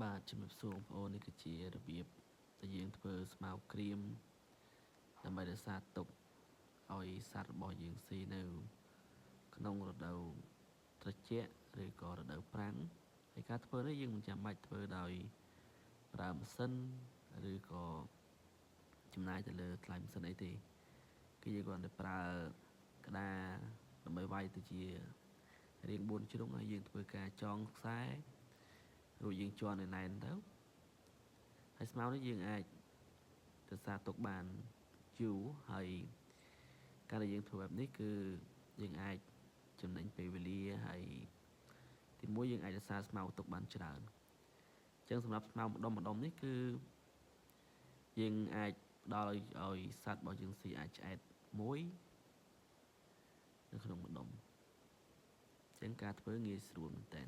បាទជំរាបសួរបងប្អូននេះគឺជារបៀបដែលយើងធ្វើស្មៅក្រៀមដើម្បីរក្សាទុកឲ្យសត្វរបស់យើងស៊ីនៅក្នុងរដូវត្រជាក់ឬក៏រដូវប្រាំងហើយការធ្វើនេះយើងមិនចាំបាច់ធ្វើដោយប្រើម៉ាស៊ីនឬក៏ចំណាយទៅលើថ្លៃម៉ាស៊ីនអីទេគឺយើងគ្រាន់តែប្រើក្តារដើម្បីវាយទៅជារាង4ជ្រុងហើយយើងធ្វើការចងខ្សែរួចយើងជន់ឲ្យណែនទៅហើយស្មៅនេះយើងអាចរក្សាទុកបានយូរហើយការដែលយើងធ្វើបែបនេះគឺយើងអាចចំណេញពេលវេលាហើយទីមួយយើងអាចរក្សាស្មៅទុកបានច្រើនអញ្ចឹងសម្រាប់ស្មៅម្ដុំនេះគឺយើងអាចផ្ដល់ឲ្យសត្វរបស់យើងស៊ីអាចឆ្អែតមួយនៅក្នុងម្ដុំអញ្ចឹងការធ្វើងាយស្រួលមែនតើ